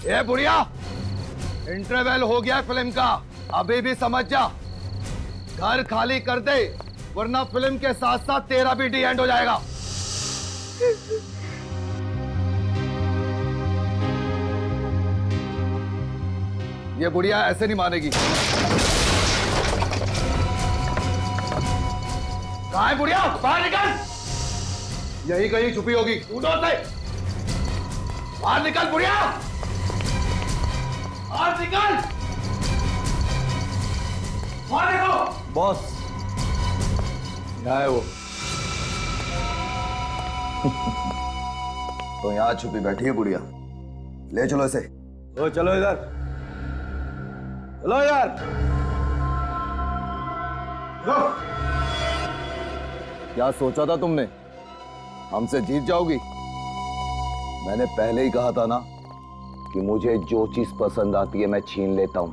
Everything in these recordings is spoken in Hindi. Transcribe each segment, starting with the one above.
ये बुढ़िया, इंटरवल हो गया फिल्म का, अभी भी समझ जा। घर खाली कर दे, वरना फिल्म के साथ साथ तेरा भी डी एंड हो जाएगा। ये बुढ़िया ऐसे नहीं मानेगी। कहाँ है बुढ़िया? बाहर निकल। यही कहीं छुपी होगी। ढूंढो उसे। बाहर निकल बुढ़िया, बाहर निकल। बाहर निकलो। बॉस, यहाँ है वो। तो यहाँ छुपी बैठी है बुढ़िया। ले चलो इसे। ओ चलो इधर, चलो यार। क्या सोचा था तुमने? हमसे जीत जाओगी? मैंने पहले ही कहा था ना कि मुझे जो चीज पसंद आती है मैं छीन लेता हूं।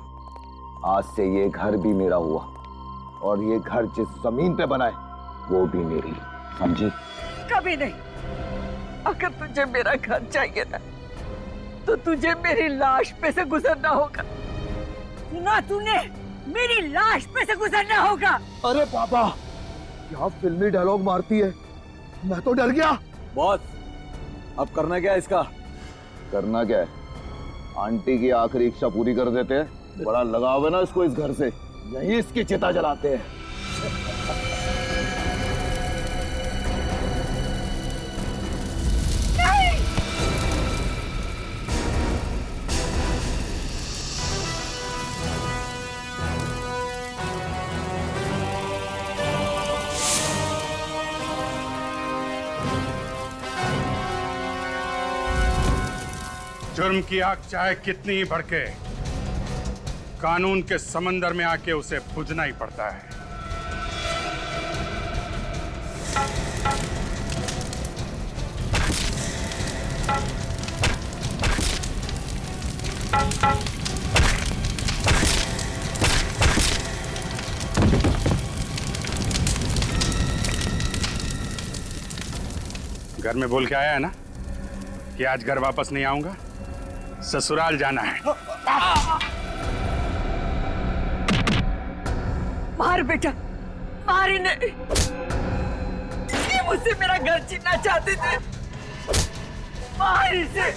आज से ये घर भी मेरा हुआ, और ये घर जिस जमीन पे बना है वो भी मेरी, समझी? कभी नहीं। अगर तुझे मेरा घर चाहिए ना, तो तुझे मेरी लाश पे से गुजरना होगा। सुना तूने? मेरी लाश पे से गुजरना होगा। अरे पापा, क्या फिल्मी डायलॉग मारती है, मैं तो डर गया। बॉस, अब करना क्या है इसका? करना क्या है? आंटी की आखिरी इच्छा पूरी कर देते हैं। बड़ा लगाव है ना इसको इस घर से, यही इसकी चिता जलाते हैं। जुर्म की आग चाहे कितनी ही भड़के, कानून के समंदर में आके उसे बुझना ही पड़ता है। घर में बोल के आया है ना कि आज घर वापस नहीं आऊंगा, ससुराल जाना है। मार बेटा, मार इन्हें। ये मुझसे मेरा घर छीनना चाहते थे। मार इसे,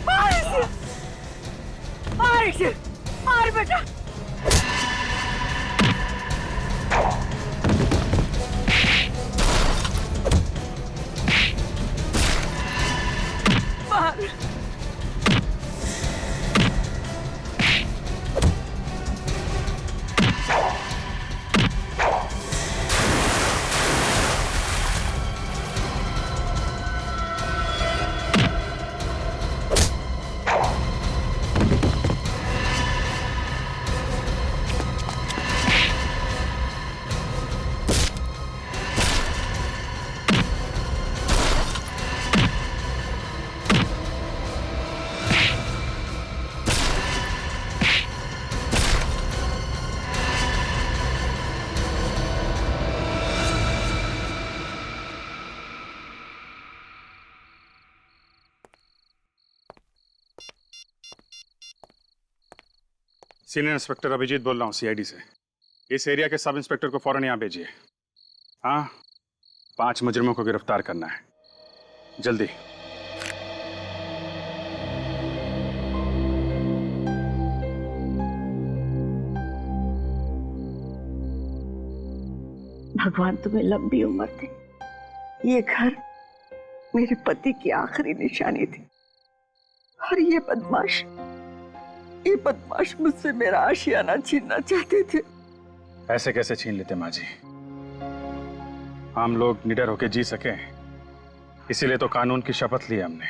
मार इसे, मार इसे, मार बेटा। मार। सीनियर इंस्पेक्टर अभिजीत बोल रहा हूँ, सीआईडी से। इस एरिया के सब इंस्पेक्टर को फौरन यहाँ भेजिए। हाँ, 5 मुजरिमों को गिरफ्तार करना है, जल्दी। भगवान तुम्हें लंबी उम्र दे। ये घर मेरे पति की आखिरी निशानी थी, और ये बदमाश मुझसे मेरा आशियाना छीनना चाहते थे। ऐसे कैसे छीन लेते माँ जी? हम लोग निडर होकर जी सके, इसीलिए तो कानून की शपथ ली हमने।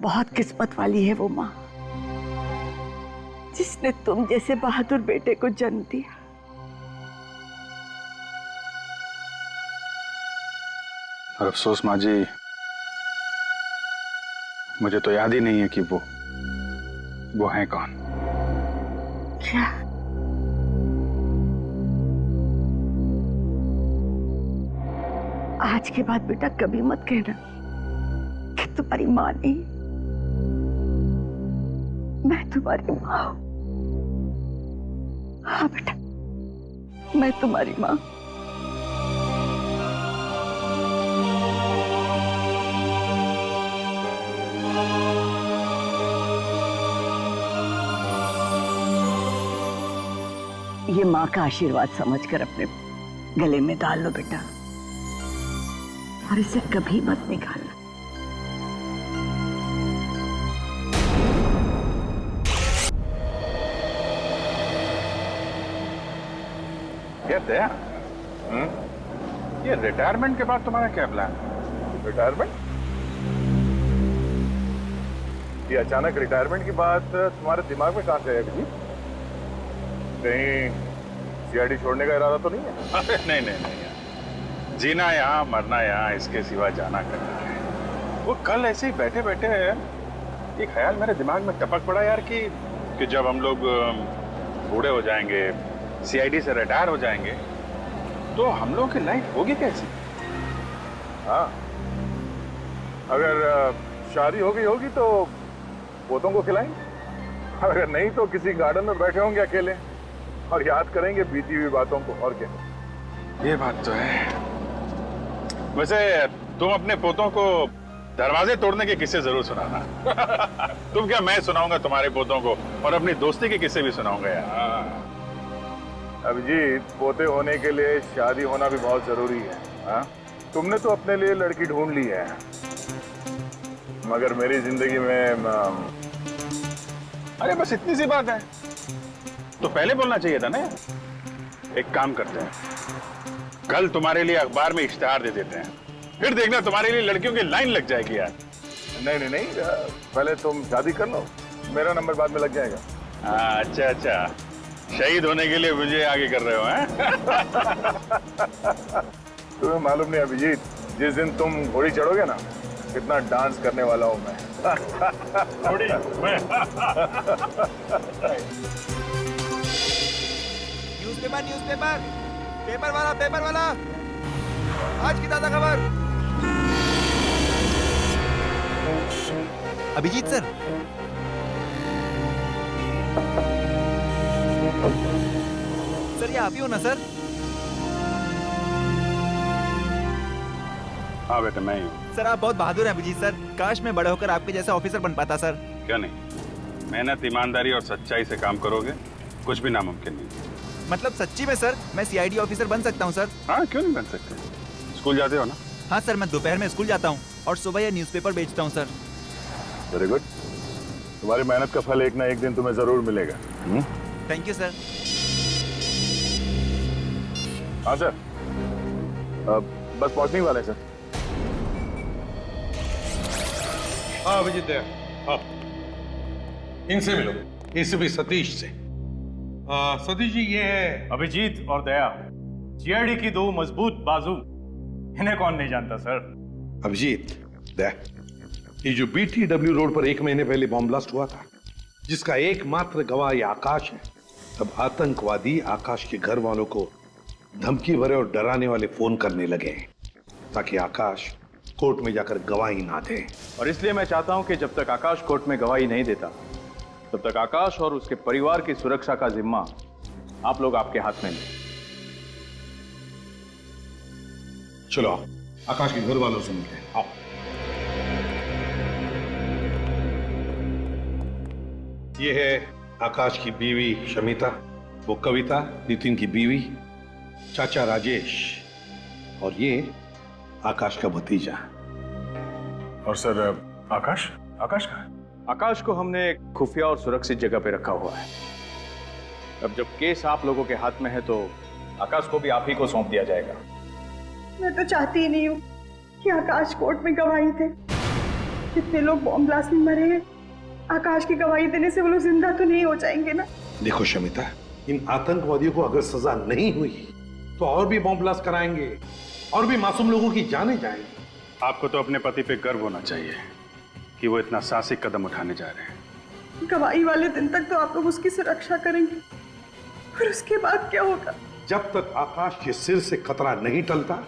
बहुत किस्मत वाली है वो माँ, जिसने तुम जैसे बहादुर बेटे को जन्म दिया। और अफसोस माँ जी, मुझे तो याद ही नहीं है कि वो हैं कौन। क्या? आज के बाद बेटा कभी मत कहना कि तुम्हारी माँ नहीं, मैं तुम्हारी माँ हूं। हाँ बेटा, मैं तुम्हारी माँ। ये माँ का आशीर्वाद समझकर अपने गले में डाल लो बेटा, और इसे कभी मत निकालना। क्या दया? ये रिटायरमेंट के बाद तुम्हारा क्या प्लान? रिटायरमेंट? ये अचानक रिटायरमेंट की बात तुम्हारे दिमाग में कहां से आई अभिजीत? कहीं सीआईडी छोड़ने का इरादा तो नहीं है? अरे नहीं नहीं नहीं यार, जीना यहाँ मरना यहाँ, इसके सिवा जाना करना है। वो कल ऐसे ही बैठे बैठे एक ख्याल मेरे दिमाग में टपक पड़ा यार कि जब हम लोग बूढ़े हो जाएंगे, सीआईडी से रिटायर हो जाएंगे, तो हम लोगों की लाइफ होगी कैसी? हाँ, अगर शादी होगी तो पोतों को खिलाएंगे, अगर नहीं तो किसी गार्डन में बैठे होंगे अकेले और याद करेंगे बीती हुई बातों को। और क्या? ये बात तो है। वैसे तुम अपने पोतों को दरवाजे तोड़ने के किस्से जरूर सुनाना। तुम क्या, मैं सुनाऊंगा तुम्हारे पोतों को, और अपनी दोस्ती के किस्से भी सुनाऊंगा यार। अभिजीत, पोते होने के लिए शादी होना भी बहुत जरूरी है। हाँ, तुमने तो अपने लिए लड़की ढूंढ ली है, मगर मेरी जिंदगी में अरे बस इतनी सी बात है, तो पहले बोलना चाहिए था ना। एक काम करते हैं, कल तुम्हारे लिए अखबार में इश्तिहार दे देते हैं, फिर देखना तुम्हारे लिए लड़कियों की लाइन लग जाएगी यार। नहीं, पहले तुम शादी कर लो, मेरा नंबर बाद में लग जाएगा। हाँ, अच्छा, शहीद होने के लिए मुझे आगे कर रहे हो हैं? तुम्हें मालूम नहीं अभिजीत, जिस दिन तुम घोड़ी चढ़ोगे ना, कितना डांस करने वाला हूं मैं। घोड़ी मैं? न्यूज़पेपर, पेपर वाला, आज की ताजा खबर। अभिजीत सर, ये आप ही हो ना सर? हाँ बेटा, मैं ही हूँ। सर आप बहुत बहादुर हैं अभिजीत सर, काश मैं बड़ा होकर आपके जैसा ऑफिसर बन पाता सर। क्या नहीं, मेहनत, ईमानदारी और सच्चाई से काम करोगे, कुछ भी नामुमकिन नहीं। मतलब सच्ची में सर, मैं सीआईडी ऑफिसर बन सकता हूँ सर? हाँ, क्यों नहीं बन सकते? स्कूल जाते हो ना? हाँ सर, मैं दोपहर में स्कूल जाता हूँ और सुबह यह न्यूज़पेपर बेचता हूँ सर। वेरी गुड, तुम्हारी मेहनत का फल एक ना एक दिन तुम्हें जरूर मिलेगा। Thank you sir. हाँ सर, बस पहुंचने ही वाले हैं सर। हाँ अभिजीत दया, हाँ इनसे मिलो, एसीपी सतीश से। सतीश जी, ये है अभिजीत और दया, जीआईडी की दो मजबूत बाजू, इन्हें कौन नहीं जानता सर। अभिजीत दया, ये जो BTW रोड पर 1 महीने पहले बॉम्ब ब्लास्ट हुआ था, जिसका एकमात्र गवाह ये आकाश है, तब आतंकवादी आकाश के घर वालों को धमकी भरे और डराने वाले फोन करने लगे ताकि आकाश कोर्ट में जाकर गवाही ना दे। और इसलिए मैं चाहता हूं कि जब तक आकाश कोर्ट में गवाही नहीं देता, तब तक आकाश और उसके परिवार की सुरक्षा का जिम्मा आप लोग आपके हाथ में लें। चलो आओ, आकाश के घर वालों से मिलते हैं, आओ। ये है आकाश की बीवी शमिता, वो कविता नितिन की बीवी, चाचा राजेश, और ये आकाश का भतीजा। और सर, आकाश कहाँ है? आकाश को हमने एक खुफिया और सुरक्षित जगह पे रखा हुआ है। अब जब केस आप लोगों के हाथ में है तो आकाश को भी आप ही को सौंप दिया जाएगा। मैं तो चाहती ही नहीं हूँ कि आकाश कोर्ट में गवाही दे। कितने लोग बॉम्ब ब्लास्ट में मरे हैं, आकाश की गवाही देने से वो लोग जिंदा तो नहीं हो जाएंगे ना। देखो शमिता, इन आतंकवादियों को अगर सजा नहीं हुई तो और भी बॉम्ब ब्लास्ट कराएंगे और भी मासूम लोगों की जानें जाएंगी। आपको तो अपने पति पे गर्व होना चाहिए कि वो इतना साहसिक कदम उठाने जा रहे हैं। गवाही वाले दिन तक तो आप लोग उसकी सुरक्षा करेंगे, और उसके बाद क्या होगा? जब तक आकाश के सिर से खतरा नहीं टलता,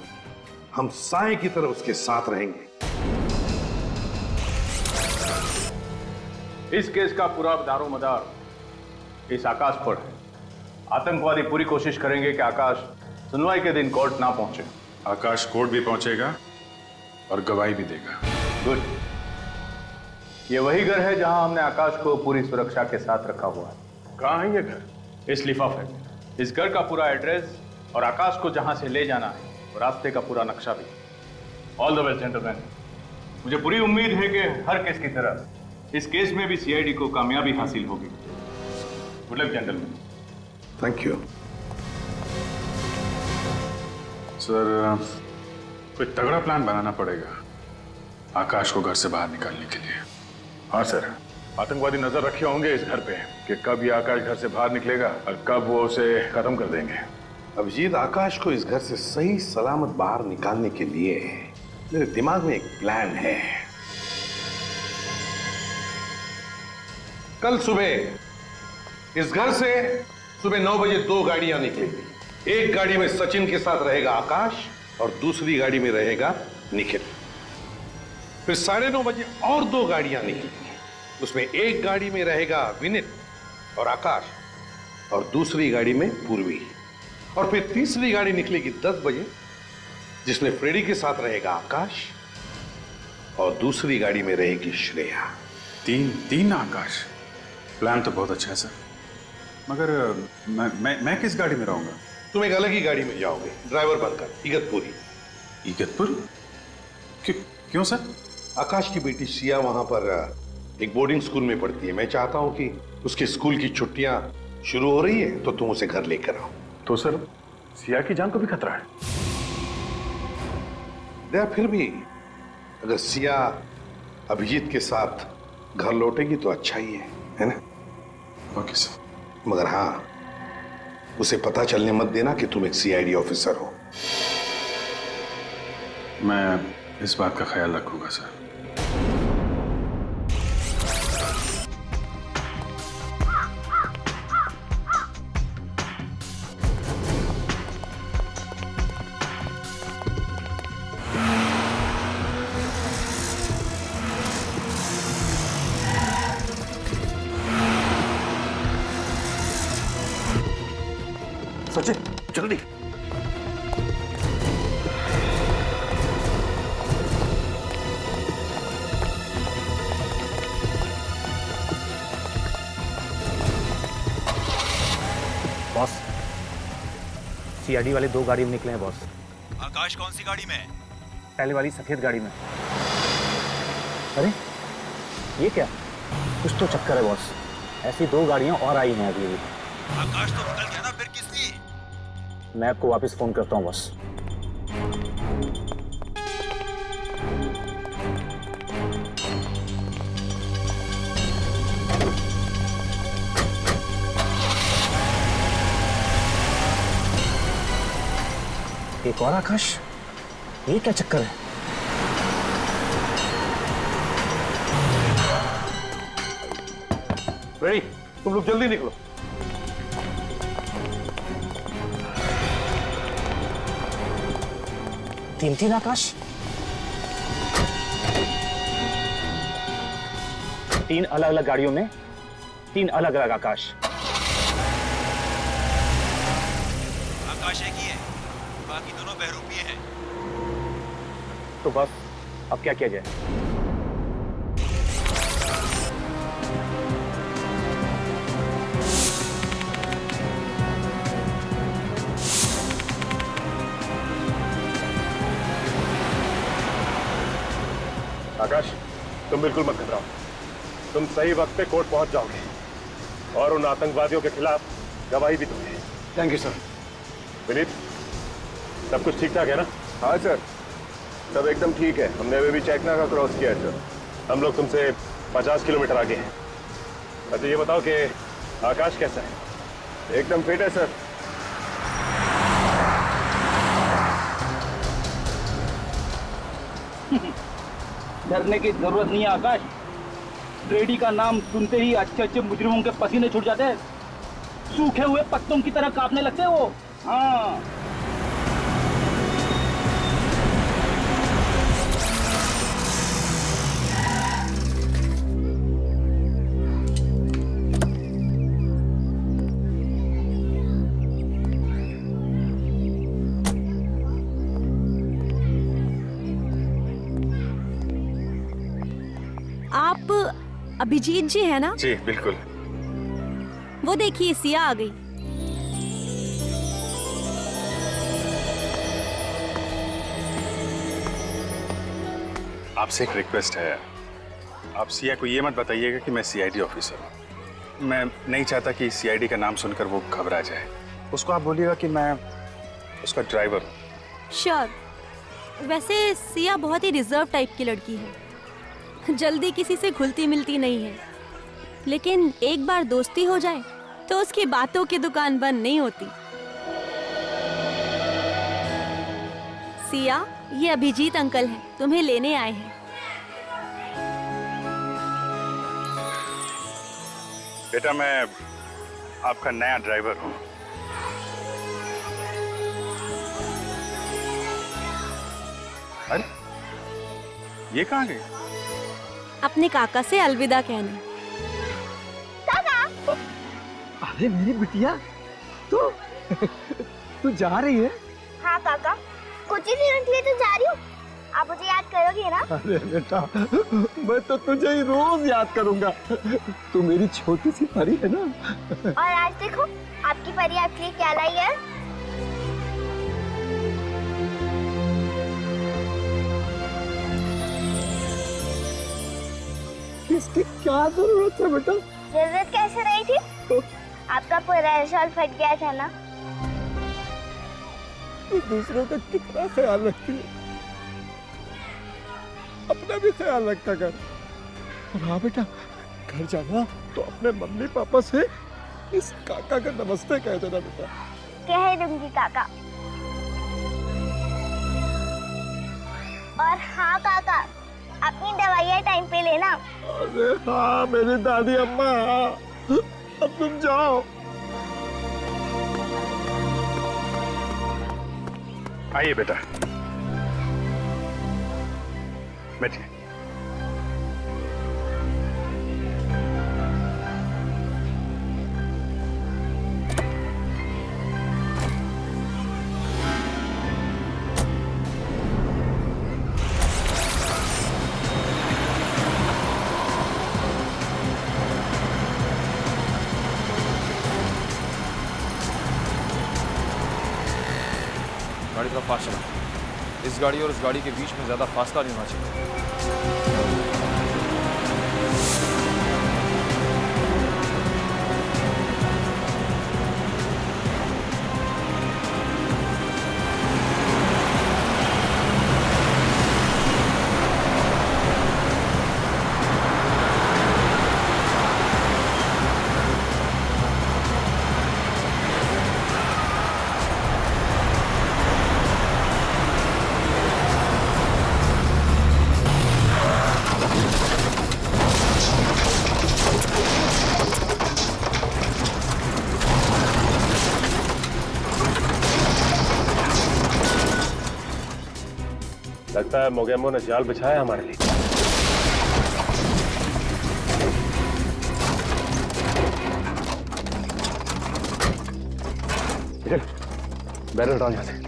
हम साए की तरह उसके साथ रहेंगे। इस केस का पूरा दारोमदार इस आकाश पर है। आतंकवादी पूरी कोशिश करेंगे कि आकाश सुनवाई के दिन कोर्ट ना पहुंचे। आकाश कोर्ट भी पहुंचेगा और गवाही भी देगा। गुड। ये वही घर है जहां हमने आकाश को पूरी सुरक्षा के साथ रखा हुआ है। कहाँ है ये घर? इस लिफाफे में इस घर का पूरा एड्रेस और आकाश को जहां से ले जाना है और रास्ते का पूरा नक्शा भी। All the best gentleman. मुझे पूरी उम्मीद है कि हर केस की तरह इस केस में भी सीआईडी को कामयाबी हासिल होगी। Good luck gentleman. Thank you. Sir, कोई तगड़ा प्लान बनाना पड़ेगा आकाश को घर से बाहर निकालने के लिए। हाँ सर, आतंकवादी नजर रखे होंगे इस घर पे कि कब ये आकाश घर से बाहर निकलेगा और कब वो उसे खत्म कर देंगे। अभिजीत, आकाश को इस घर से सही सलामत बाहर निकालने के लिए मेरे दिमाग में एक प्लान है। कल सुबह इस घर से सुबह 9 बजे 2 गाड़ियां निकलेंगी। एक गाड़ी में सचिन के साथ रहेगा आकाश और दूसरी गाड़ी में रहेगा निखिल। फिर 9:30 बजे और 2 गाड़ियां निकलेंगी। उसमें एक गाड़ी में रहेगा विनीत और आकाश और दूसरी गाड़ी में पूर्वी। और फिर तीसरी गाड़ी निकलेगी 10 बजे, जिसमें फ्रेडी के साथ रहेगा आकाश और दूसरी गाड़ी में रहेगी श्रेया। तीन आकाश। प्लान तो बहुत अच्छा है सर, मगर मैं किस गाड़ी में रहूंगा? तुम एक अलग ही गाड़ी में जाओगे, ड्राइवर बनकर, इगतपुरी। इगतपुर? क्यों सर? आकाश की बेटी सिया वहां पर एक बोर्डिंग स्कूल में पढ़ती है। मैं चाहता हूं कि उसके स्कूल की छुट्टियां शुरू हो रही है तो तुम उसे घर लेकर आओ। तो सर, सिया की जान को भी खतरा है। दया, फिर भी अगर सिया अभिजीत के साथ घर लौटेगी तो अच्छा ही है ना? Okay sir. मगर हाँ, उसे पता चलने मत देना कि तुम एक सीआईडी ऑफिसर हो। मैं इस बात का ख्याल रखूंगा सर। सचिन, जल्दी। बॉस, सीआईडी वाले 2 गाड़ी में निकले हैं बॉस। आकाश कौन सी गाड़ी में है? पहले वाली सफेद गाड़ी में। अरे ये क्या, कुछ तो चक्कर है बॉस। ऐसी 2 गाड़ियां और आई हैं अभी। आकाश तो निकल गया ना, फिर किस लिए? मैं आपको वापस फोन करता हूँ बॉस। एक और आकाश, ये क्या चक्कर है? रेडी, तुम लोग जल्दी निकलो। तीन आकाश, 3 अलग अलग गाड़ियों में 3 अलग अलग आकाश। आकाश एक ही है, बाकी दोनों बहरूपिये हैं। तो बस अब क्या किया जाए? आकाश, तुम बिल्कुल मत घबराओ। तुम सही वक्त पे कोर्ट पहुंच जाओगे और उन आतंकवादियों के खिलाफ गवाही भी दोगे। Thank you sir. विनीत, सब कुछ ठीक ठाक है ना? हाँ सर, सब एकदम ठीक है। हमने अभी भी चेकना का क्रॉस किया है सर। हम लोग तुमसे 50 किलोमीटर आगे हैं। अच्छा ये बताओ कि आकाश कैसा है? एकदम फिट है सर। डरने की जरूरत नहीं है आकाश। ड्रेडी का नाम सुनते ही अच्छे अच्छे मुजरिमों के पसीने छूट जाते हैं, सूखे हुए पत्तों की तरह कांपने लगते हैं वो। हाँ, आप अभिजीत जी है ना? जी बिल्कुल। वो देखिए सिया आ गई। आपसे एक रिक्वेस्ट है, आप सिया को ये मत बताइएगा कि मैं सीआईडी ऑफिसर हूँ। मैं नहीं चाहता कि सीआईडी का नाम सुनकर वो घबरा जाए। उसको आप बोलिएगा कि मैं उसका ड्राइवर हूँ। श्योर। वैसे सिया बहुत ही रिजर्व टाइप की लड़की है, जल्दी किसी से घुलती मिलती नहीं है, लेकिन एक बार दोस्ती हो जाए तो उसकी बातों की दुकान बंद नहीं होती। सिया, ये अभिजीत अंकल हैं, तुम्हें लेने आए हैं। बेटा मैं आपका नया ड्राइवर हूँ। अरे ये कहाँ गई? अपने काका से अलविदा कहने। अरे मेरी बिटिया, तू जा रही है? हाँ काका, कुछ ही दिनों के लिए तो जा रही हूँ। आप मुझे याद करोगे ना? अरे बेटा, मैं तो तुझे ही रोज याद करूंगा। तू मेरी छोटी सी परी है ना। और आज देखो आपकी परी आपके लिए क्या लाई है। इसकी क्या जरूरत है बेटा? जरूरत कैसे रही थी? आपका पूरा शॉल फट गया था ना। तू दूसरों का कितना ख्याल रखती है, अपना भी ख्याल रखा कर। और हाँ बेटा, घर जाना तो अपने मम्मी पापा से इस काका का नमस्ते कह देना बेटा। कह दूंगी काका। और हाँ काका, अपनी दवाइयाँ टाइम पे लेना। अरे हाँ मेरी दादी अम्मा, अब तुम जाओ। आइए बेटा, बैठिए। गाड़ी थोड़ा फास्ट चला। इस गाड़ी और उस गाड़ी के बीच में ज़्यादा फासला नहीं होना चाहिए। लगता है मोगेम्बो ने जाल बिछाया हमारे लिए। बैरल हटाओ यहाँ से।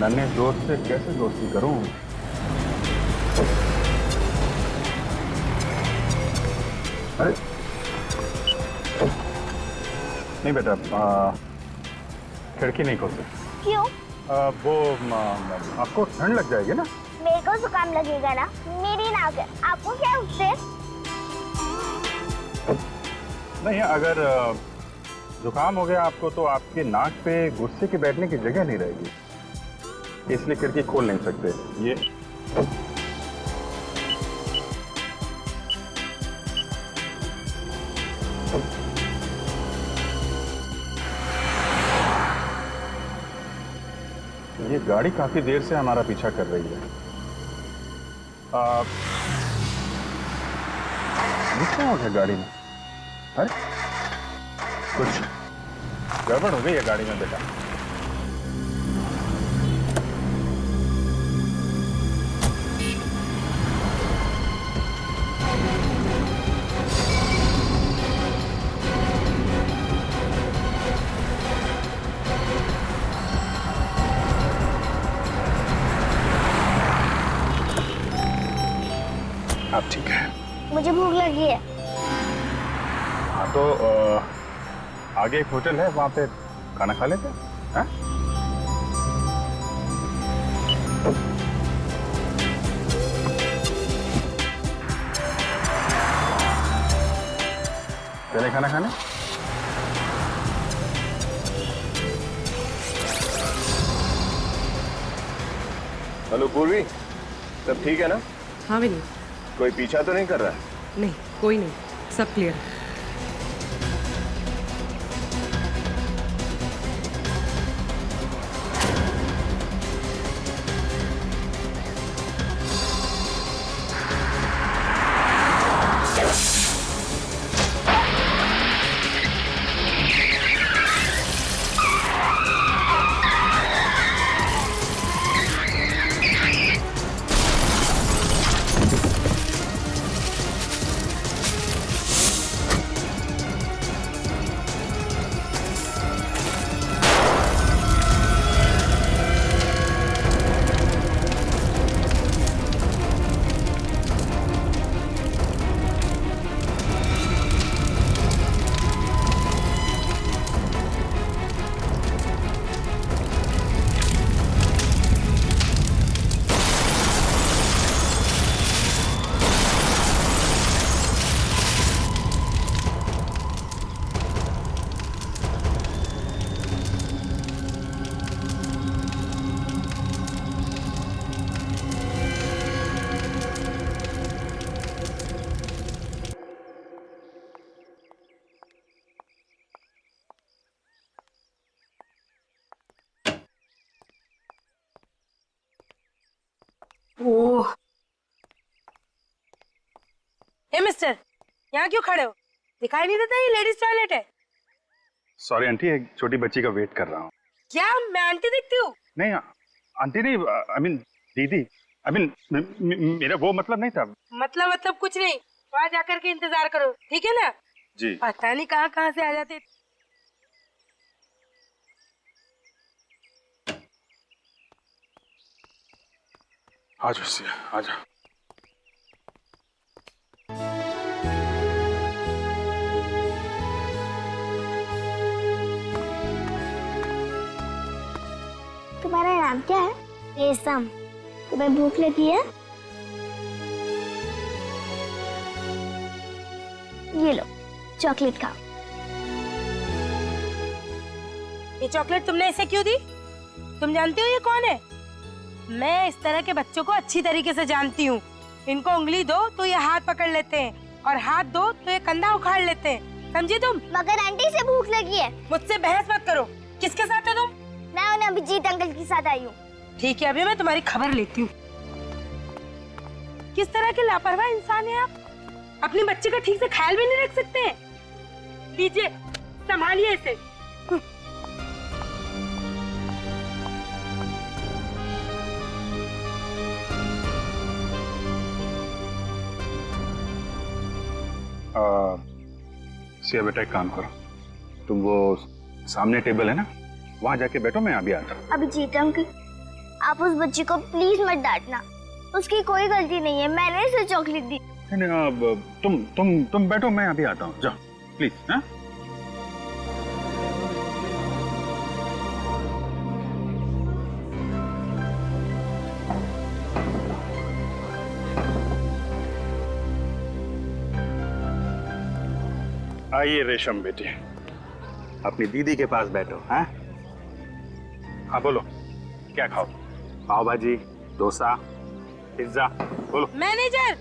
नन्हे दोस्त से कैसे दोस्ती करूं? अरे नहीं बेटा, खिड़की नहीं खोल सकते। क्यों? वो आपको ठंड लग जाएगी ना। मेरे को जुकाम लगेगा ना, मेरी नाक है, आपको क्या उससे? नहीं, अगर जुकाम हो गया आपको तो आपके नाक पे गुस्से के बैठने की जगह नहीं रहेगी, इसलिए खिड़की खोल नहीं सकते। ये गाड़ी काफी देर से हमारा पीछा कर रही है। क्या हो गया गाड़ी में? है? कुछ गड़बड़ हो गई है गाड़ी में बेटा। आप ठीक है? मुझे भूख लगी है। हाँ तो आगे एक होटल है, वहां पे खाना खा लेते हैं। चले खाना खाने? हेलो पूर्वी, सब ठीक है ना? हाँ विनी। कोई पीछा तो नहीं कर रहा है? नहीं, कोई नहीं, सब क्लियर। ओह, हे मिस्टर, यहाँ क्यों खड़े हो? दिखाई नहीं देता ये लेडीज टॉयलेट है? सॉरी आंटी, एक छोटी बच्ची का वेट कर रहा हूँ। क्या मैं आंटी दिखती हूँ? नहीं आंटी नहीं, आई मीन दीदी, आई मीन मेरा वो मतलब नहीं था। मतलब कुछ नहीं, वहाँ जाकर के इंतजार करो, ठीक है ना? जी। पता नहीं कहाँ से आ जाते। आजा सिया, आजा। तुम्हारा नाम क्या है? रेशम। तुम्हें भूख लगी है? ये लो चॉकलेट खाओ। ये चॉकलेट तुमने इसे क्यों दी? तुम जानती हो ये कौन है? मैं इस तरह के बच्चों को अच्छी तरीके से जानती हूँ। इनको उंगली दो तो ये हाथ पकड़ लेते हैं और हाथ दो तो ये कंधा उखाड़ लेते हैं, समझी तुम? मगर आंटी से भूख लगी है। मुझसे बहस मत करो। किसके साथ हो तुम? मैं उन्हें अभिजीत अंकल के साथ आई हूँ। ठीक है, अभी मैं तुम्हारी खबर लेती हूँ। किस तरह के लापरवाह इंसान है आप? अपनी बच्ची का ठीक से ख्याल भी नहीं रख सकते हैं। लीजिए, संभालिए इसे। सिया बेटा, एक काम करो, तुम वो सामने टेबल है ना, वहां जाके बैठो, मैं अभी आता हूँ। अभिजीत अंकल, आप उस बच्ची को प्लीज मत डांटना, उसकी कोई गलती नहीं है, मैंने उसे चॉकलेट दी। नहीं, अब तुम बैठो, मैं अभी आता हूँ, जाओ प्लीज। हाँ, आइए रेशम बेटी, अपनी दीदी के पास बैठो। हाँ हाँ, बोलो क्या खाओ? पाव भाजी, डोसा, पिज्जा, बोलो। मैनेजर,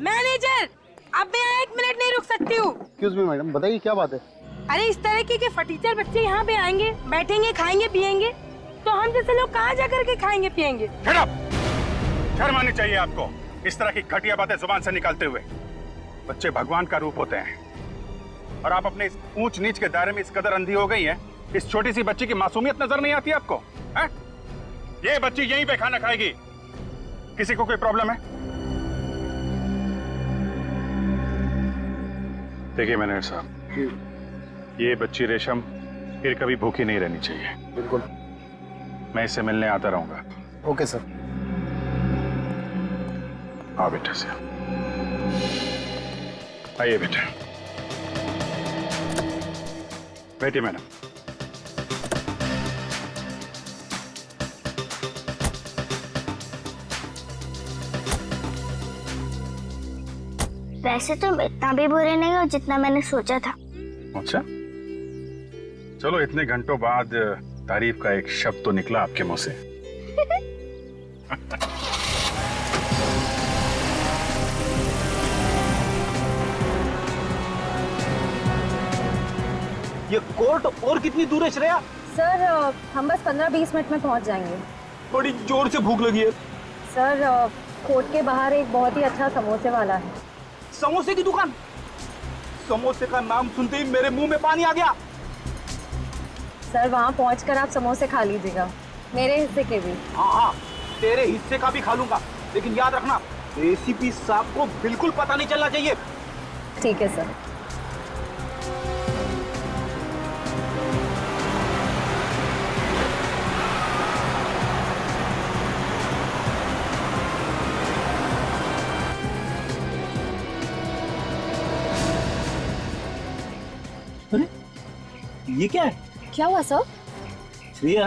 मैनेजर, अब मैं 1 मिनट नहीं रुक सकती हूँ। एक्सक्यूज मी मैडम, बताइए क्या बात है? अरे इस तरह के फटीचर बच्चे यहाँ पे आएंगे, बैठेंगे, खाएंगे, पिएंगे, तो हम जैसे लोग कहाँ जा करके खाएंगे पिएंगे? शर्म आनी चाहिए आपको इस तरह की घटिया बातें जुबान से निकालते हुए। बच्चे भगवान का रूप होते हैं और आप अपने इस ऊंच नीच के दायरे में इस कदर अंधी हो गई हैं, इस छोटी सी बच्ची की मासूमियत नजर नहीं आती आपको? है? ये बच्ची यहीं पे खाना खाएगी, किसी को कोई प्रॉब्लम है? देखिए मैनेजर साहब, ये बच्ची रेशम फिर कभी भूखी नहीं रहनी चाहिए। बिल्कुल, मैं इससे मिलने आता रहूंगा। Okay sir. आओ बेटा से, आइए बेटा, बैठिए मैडम। वैसे तुम इतना भी बुरे नहीं हो जितना मैंने सोचा था। अच्छा, चलो इतने घंटों बाद तारीफ का एक शब्द तो निकला आपके मुंह से। ये कोर्ट और कितनी दूर है श्रेया? सर हम बस 15-20 मिनट में पहुंच जाएंगे। बड़ी जोर से भूख लगी है। सर कोर्ट के बाहर एक बहुत ही अच्छा समोसे वाला है। समोसे की दुकान? समोसे का नाम सुनते ही मेरे मुंह में पानी आ गया। सर वहाँ पहुँचकर आप समोसे खा लीजिएगा, मेरे हिस्से के भी। हाँ, तेरे हिस्से का भी खा लूंगा, लेकिन याद रखना एसीपी साहब को बिल्कुल पता नहीं चलना चाहिए। ठीक है सर। अरे ये क्या है? क्या हुआ सर? श्रेया,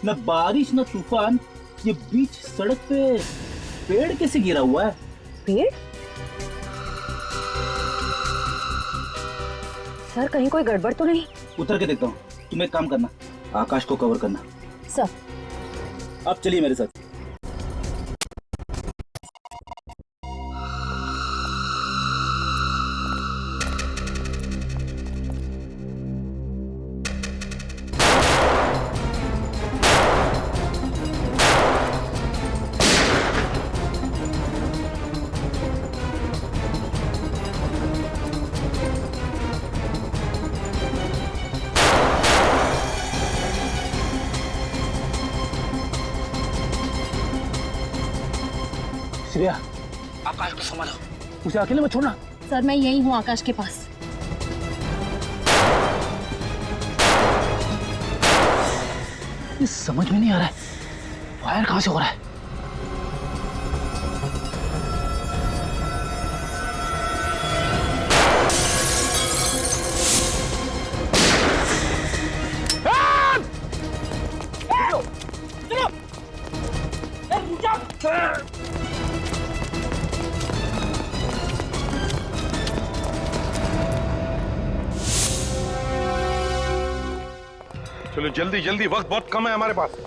न बारिश न तूफान, ये बीच सड़क पे पेड़ कैसे गिरा हुआ है? पेड़? सर कहीं कोई गड़बड़ तो नहीं? उतर के देखता हूँ। तुम एक काम करना, आकाश को कवर करना। सर। अब चलिए मेरे साथ। श्रेया, आकाश को संभालो, उसे अकेले मत छोड़ना। सर मैं यही हूँ आकाश के पास। ये समझ में नहीं आ रहा है, फायर कहाँ से हो रहा है? चलो जल्दी जल्दी, वक्त बहुत कम है हमारे पास।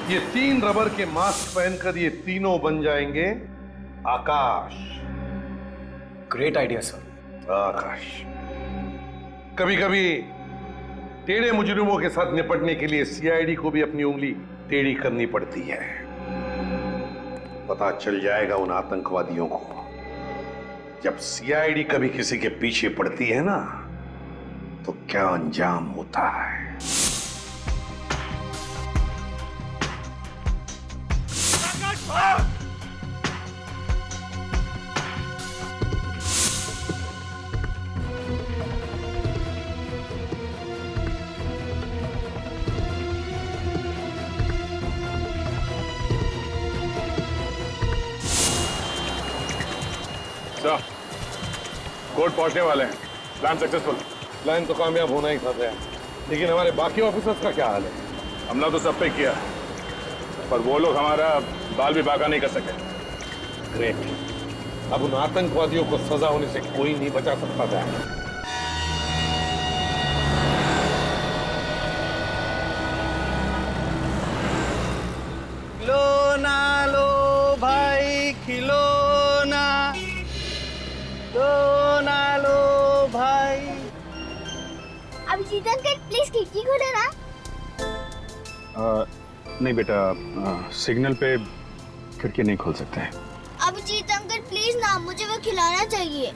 ये 3 रबर के मास्क पहनकर ये तीनों बन जाएंगे Akash. Great idea sir. Akash, कभी कभी टेढ़े मुजरिमों के साथ निपटने के लिए सीआईडी को भी अपनी उंगली टेढ़ी करनी पड़ती है। पता चल जाएगा उन आतंकवादियों को जब सीआईडी कभी किसी के पीछे पड़ती है ना तो क्या अंजाम होता है। कोर्ट पहुंचने वाले हैं। Plan successful. प्लान तो कामयाब होना ही था, लेकिन हमारे बाकी ऑफिसर्स का क्या हाल है? हमला तो सब पे किया, पर वो लोग हमारा बाल भी बाका नहीं कर सके। ग्रेट। अब उन आतंकवादियों को सजा होने से कोई नहीं बचा सकता था। खिलौना लो भाई खिलौना, खिलौना लो भाई। अभिजीत अंकल प्लीज खिड़की खोलो ना। नहीं बेटा, सिग्नल पे खिड़की नहीं खोल सकते हैं। अभिजीत अंकल प्लीज ना, मुझे वो खिलौना चाहिए।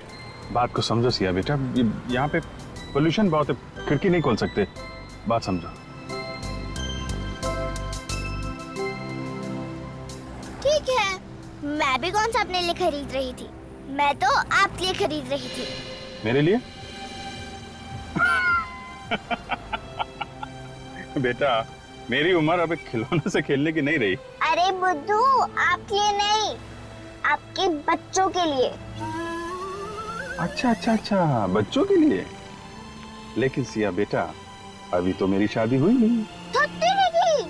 बात को समझो सिया बेटा, यहाँ पे पोल्यूशन बहुत है, खिड़की नहीं खोल सकते। बात समझो। ठीक है, मैं भी कौन सा अपने लिए खरीद रही थी, मैं तो आपके लिए खरीद रही थी। मेरे लिए? बेटा मेरी उम्र अब खिलौने से खेलने की नहीं रही। अरे बुद्धू, आपके लिए नहीं, आपके बच्चों के लिए। अच्छा अच्छा अच्छा, बच्चों के लिए। लेकिन सिया बेटा, अभी तो मेरी शादी हुई नहीं। थोड़ी नहीं,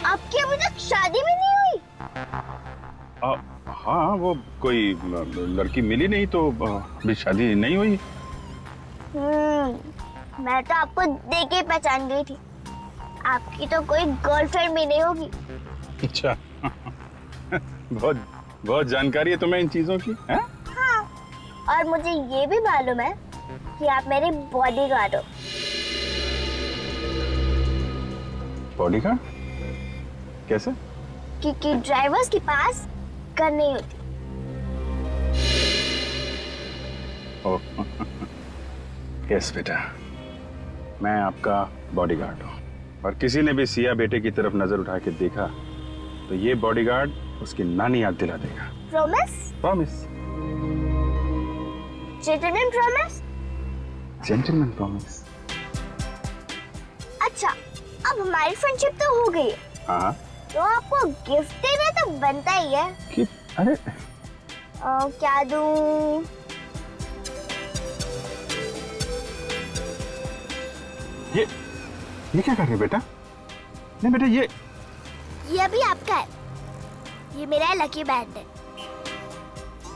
आपकी अभी तक शादी भी नहीं हुई। हाँ, वो कोई लड़की मिली नहीं तो अभी शादी नहीं हुई। मैं तो आपको देख के पहचान गई थी, आपकी तो कोई गर्लफ्रेंड भी नहीं होगी। अच्छा। बहुत बहुत जानकारी है तुम्हें इन चीजों की, है? हाँ, और मुझे ये भी मालूम है कि आप मेरे बॉडीगार्ड हो। बॉडीगार्ड? कैसे? क्योंकि ड्राइवर्स के पास गन नहीं होती। यस बेटा, मैं आपका बॉडीगार्ड हूँ। और किसी ने भी सिया बेटे की तरफ नजर उठा के देखा तो ये बॉडीगार्ड उसकी नानी याद दिला देगा। Promise? Promise. Gentleman promise? Gentleman promise. अच्छा, अब हमारी फ्रेंडशिप तो हो गई है। हाँ। तो आपको गिफ्ट देना तो बनता ही है। कि अरे क्या दूं? ये क्या कर रहे बेटा? नहीं बेटा, ये अभी आपका है। ये मेरा लकी बैंड है,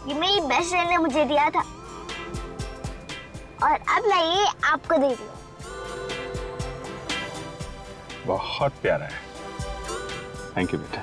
ये मेरी बेस्ट फ्रेंड ने मुझे दिया था और अब मैं ये आपको दे रही हूँ। बहुत प्यारा है। थैंक यू बेटा।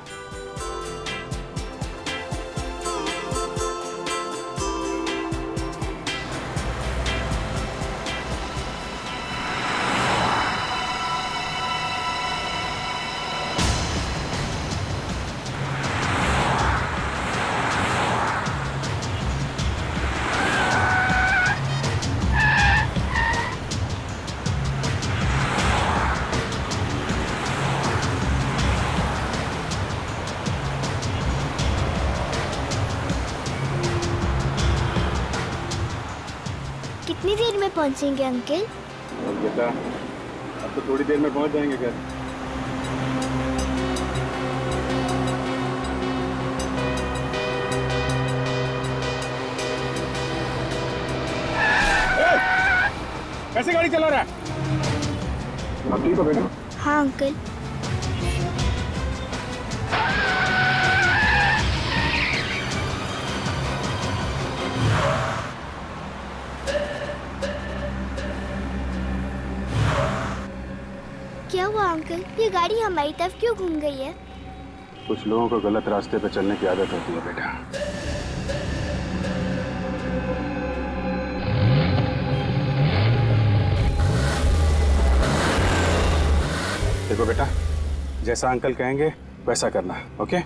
कितनी देर में पहुंचेंगे अंकल? बेटा अब तो थोड़ी देर में पहुंच जाएंगे घर। कैसे गाड़ी चला रहा है? अब ठीक हो बेटा? हाँ अंकल। क्या हुआ अंकल, ये गाड़ी हमारी तरफ क्यों घूम गई है? कुछ लोगों को गलत रास्ते पे चलने की आदत होती है बेटा। देखो बेटा, जैसा अंकल कहेंगे वैसा करना, ओके?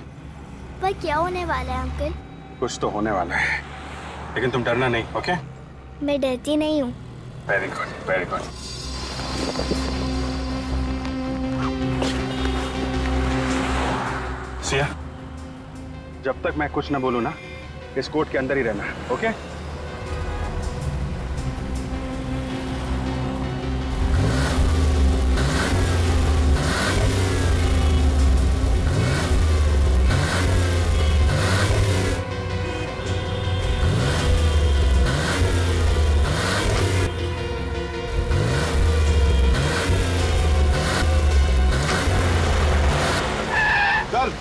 पर क्या होने वाला है अंकल? कुछ तो होने वाला है। लेकिन तुम डरना नहीं, ओके? मैं डरती नहीं हूँ। Very good, very good. Siya, जब तक मैं कुछ ना बोलूं ना, इस कोर्ट के अंदर ही रहना, ओके? चल।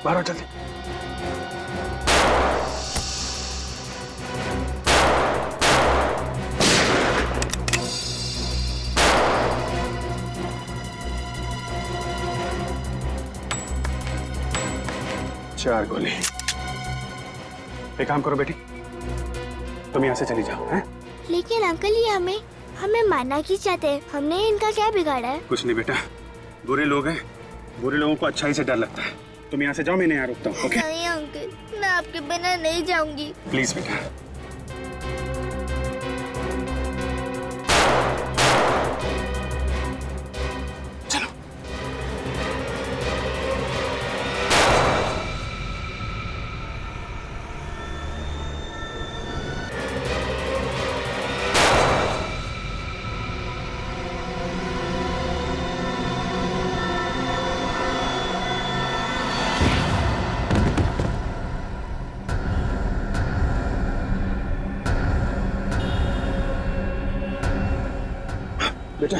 बाहर आओ जल्दी। चार गोली। एक काम करो बेटी, तुम यहाँ से चली जाओ, हैं? लेकिन अंकल ये हमें मारना क्यों चाहते हैं? हमने इनका क्या बिगाड़ा है? कुछ नहीं बेटा, बुरे लोग हैं, बुरे लोगों को अच्छाई से डर लगता है। तुम यहाँ से जाओ, मैं यहाँ रुकता हूँ, ओके? नहीं अंकल, मैं आपके बिना नहीं जाऊंगी। प्लीज बेटा। चलो। बेटा,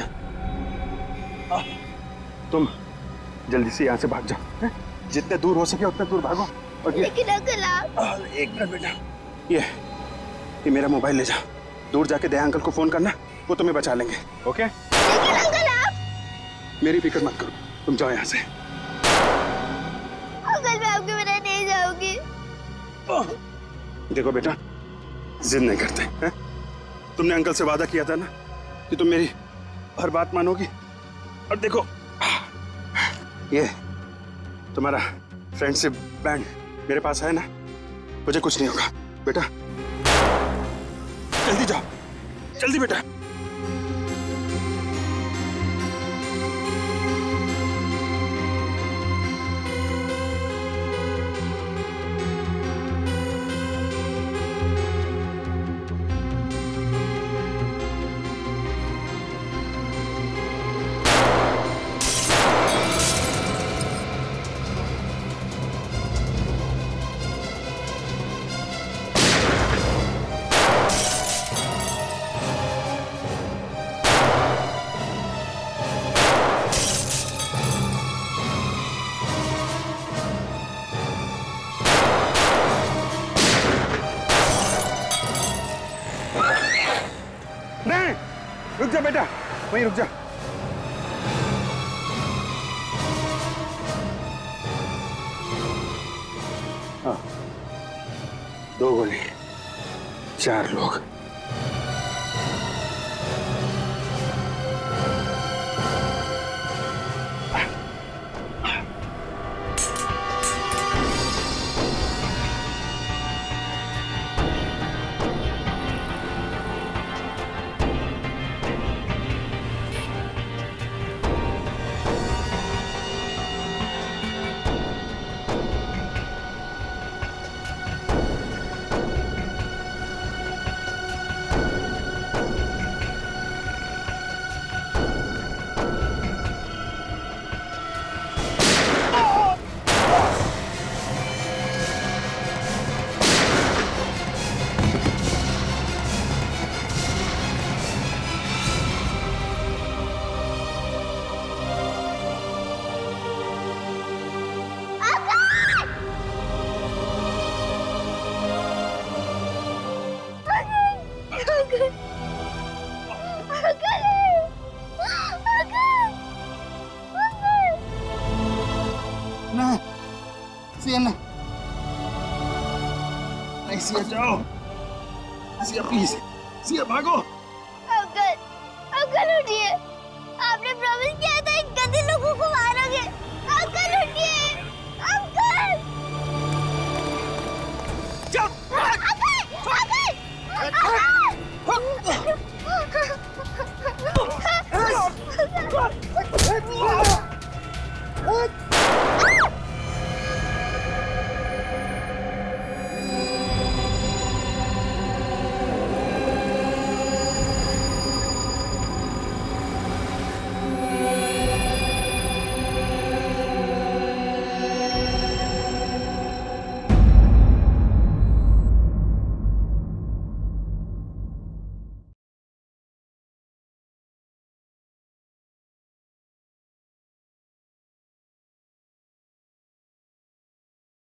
तुम जल्दी से यहाँ से भाग जाओ, हैं? जितने दूर हो सके उतने दूर भागो। और लेकिन अंकल आप... एक मिनट बेटा, ये मेरा मोबाइल ले जाओ, दूर जाके दया अंकल को फोन करना, वो तुम्हें बचा लेंगे, ओके? लेकिन अंकल आप... मेरी फिक्र मत करो, तुम जाओ यहाँ से। अंकल मैं आपके बिना नहीं जाऊंगी। देखो बेटा, जिद नहीं करते, हैं? तुमने अंकल से वादा किया था ना कि तुम मेरी हर बात मानोगी। और देखो, ये तुम्हारा फ्रेंडशिप बैंड मेरे पास है ना, मुझे कुछ नहीं होगा बेटा। जल्दी जाओ, जल्दी बेटा। नहीं, रुक जा बेटा, वहीं रुक जा। हाँ, 2 गोली, 4 लोग। सकती है ना? नहीं सिया, जाओ। सिया प्लीज, सिया भागो।